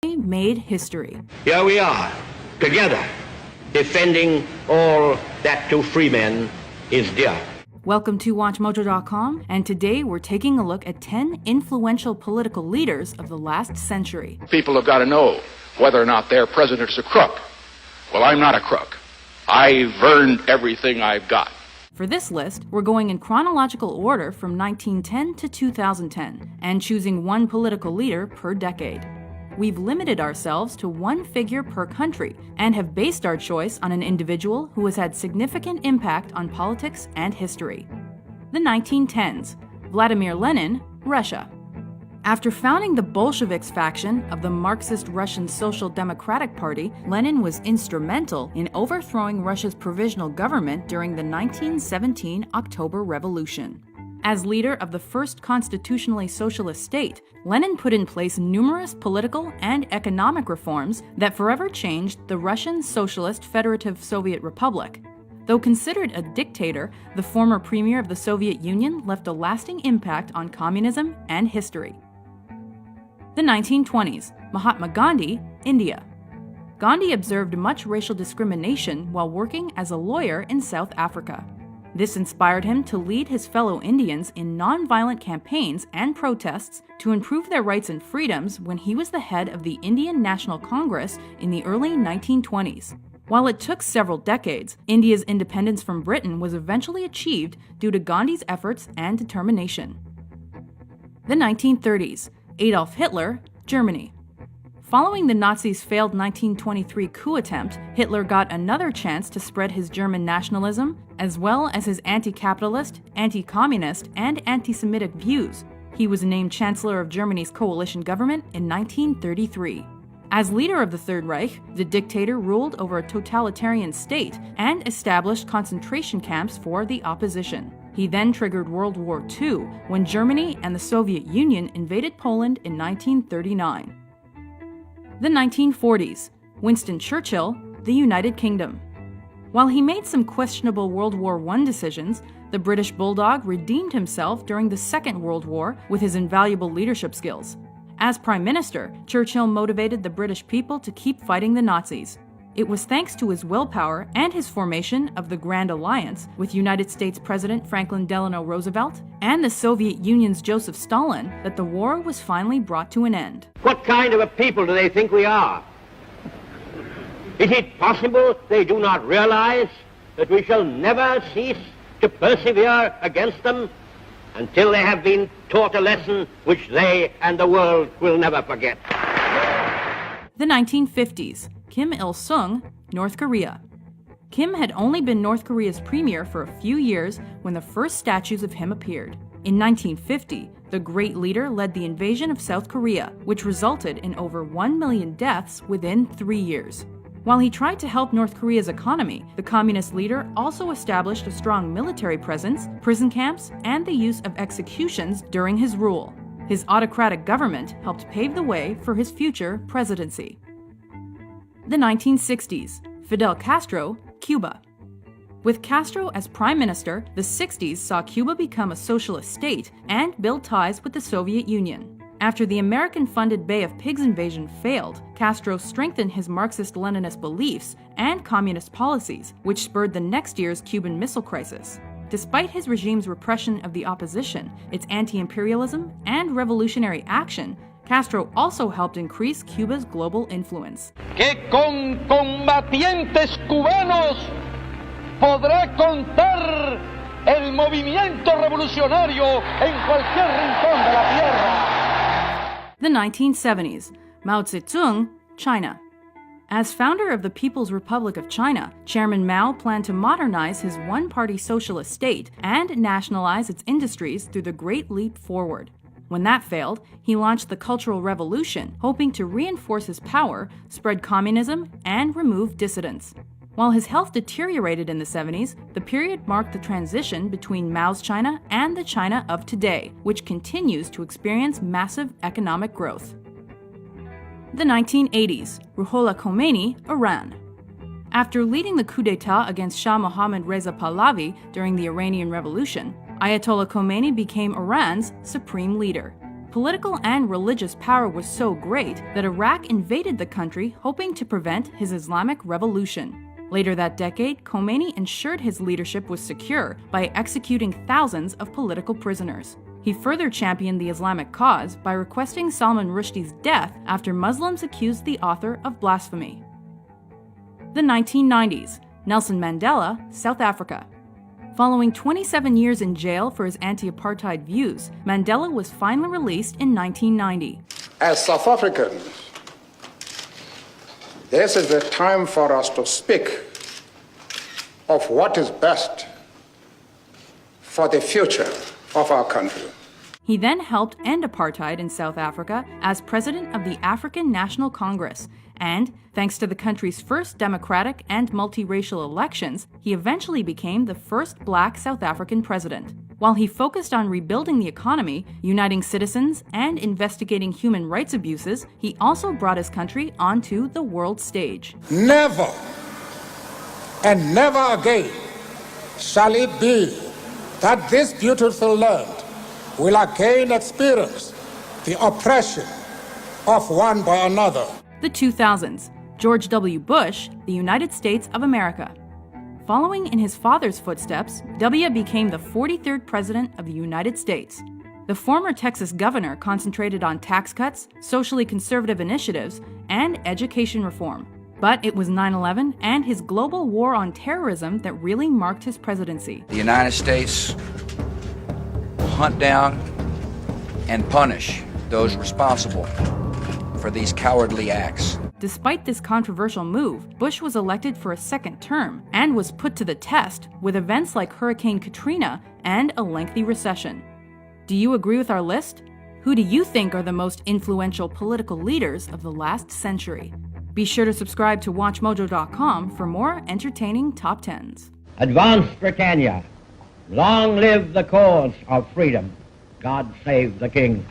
made history. Here we are, together, defending all that to free men is dear. Welcome to WatchMojo.com, and today we're taking a look at 10 influential political leaders of the last century. People have got to know whether or not their president's a crook. Well, I'm not a crook. I've earned everything I've got. For this list, we're going in chronological order from 1910 to 2010, and choosing one political leader per decade. We've limited ourselves to one figure per country, and have based our choice on an individual who has had significant impact on politics and history. The 1910s, Vladimir Lenin, Russia. After founding the Bolsheviks faction of the Marxist Russian Social Democratic Party, Lenin was instrumental in overthrowing Russia's provisional government during the 1917 October Revolution. As leader of the first constitutionally socialist state, Lenin put in place numerous political and economic reforms that forever changed the Russian Socialist Federative Soviet Republic. Though considered a dictator, the former premier of the Soviet Union left a lasting impact on communism and history. The 1920s, Mahatma Gandhi, India. Gandhi observed much racial discrimination while working as a lawyer in South Africa. This inspired him to lead his fellow Indians in non-violent campaigns and protests to improve their rights and freedoms when he was the head of the Indian National Congress in the early 1920s. While it took several decades, India's independence from Britain was eventually achieved due to Gandhi's efforts and determination. The 1930s, Adolf Hitler, Germany. Following the Nazis' failed 1923 coup attempt, Hitler got another chance to spread his German nationalism, as well as his anti-capitalist, anti-communist, and anti-Semitic views. He was named Chancellor of Germany's coalition government in 1933. As leader of the Third Reich, the dictator ruled over a totalitarian state and established concentration camps for the opposition. He then triggered World War II when Germany and the Soviet Union invaded Poland in 1939. The 1940s, Winston Churchill, the United Kingdom. While he made some questionable World War I decisions, the British Bulldog redeemed himself during the Second World War with his invaluable leadership skills. As Prime Minister, Churchill motivated the British people to keep fighting the Nazis. It was thanks to his willpower and his formation of the Grand Alliance with United States President Franklin Delano Roosevelt and the Soviet Union's Joseph Stalin that the war was finally brought to an end. What kind of a people do they think we are? Is it possible they do not realize that we shall never cease to persevere against them until they have been taught a lesson which they and the world will never forget? The 1950s, Kim Il-sung, North Korea. Kim had only been North Korea's premier for a few years when the first statues of him appeared. In 1950, the great leader led the invasion of South Korea, which resulted in over 1 million deaths within 3 years. While he tried to help North Korea's economy, the communist leader also established a strong military presence, prison camps, and the use of executions during his rule. His autocratic government helped pave the way for his future presidency. The 1960s, Fidel Castro, Cuba. With Castro as prime minister, the 60s saw Cuba become a socialist state and build ties with the Soviet Union. After the American-funded Bay of Pigs invasion failed, Castro strengthened his Marxist-Leninist beliefs and communist policies, which spurred the next year's Cuban Missile Crisis. Despite his regime's repression of the opposition, its anti-imperialism, and revolutionary action, Castro also helped increase Cuba's global influence. Que con combatientes cubanos podrá contar el movimiento revolucionario en cualquier rincón de la tierra. The 1970s, Mao Zedong, China. As founder of the People's Republic of China, Chairman Mao planned to modernize his one-party socialist state and nationalize its industries through the Great Leap Forward. When that failed, he launched the Cultural Revolution, hoping to reinforce his power, spread communism, and remove dissidents. While his health deteriorated in the 70s, the period marked the transition between Mao's China and the China of today, which continues to experience massive economic growth. The 1980s, Ruhollah Khomeini, Iran. After leading the coup d'etat against Shah Mohammad Reza Pahlavi during the Iranian Revolution, Ayatollah Khomeini became Iran's supreme leader. Political and religious power was so great that Iraq invaded the country hoping to prevent his Islamic revolution. Later that decade, Khomeini ensured his leadership was secure by executing thousands of political prisoners. He further championed the Islamic cause by requesting Salman Rushdie's death after Muslims accused the author of blasphemy. The 1990s. Nelson Mandela, South Africa. Following 27 years in jail for his anti-apartheid views, Mandela was finally released in 1990. As South Africans, this is the time for us to speak of what is best for the future of our country. He then helped end apartheid in South Africa as president of the African National Congress, and, thanks to the country's first democratic and multiracial elections, he eventually became the first black South African president. While he focused on rebuilding the economy, uniting citizens, and investigating human rights abuses, he also brought his country onto the world stage. Never and never again shall it be that this beautiful land will again experience the oppression of one by another. The 2000s. George W. Bush, the United States of America. Following in his father's footsteps, W became the 43rd President of the United States. The former Texas governor concentrated on tax cuts, socially conservative initiatives, and education reform. But it was 9/11 and his global war on terrorism that really marked his presidency. The United States will hunt down and punish those responsible for these cowardly acts. Despite this controversial move, Bush was elected for a second term and was put to the test with events like Hurricane Katrina and a lengthy recession. Do you agree with our list? Who do you think are the most influential political leaders of the last century? Be sure to subscribe to WatchMojo.com for more entertaining top 10s. Advance, Britannia. Long live the cause of freedom. God save the King.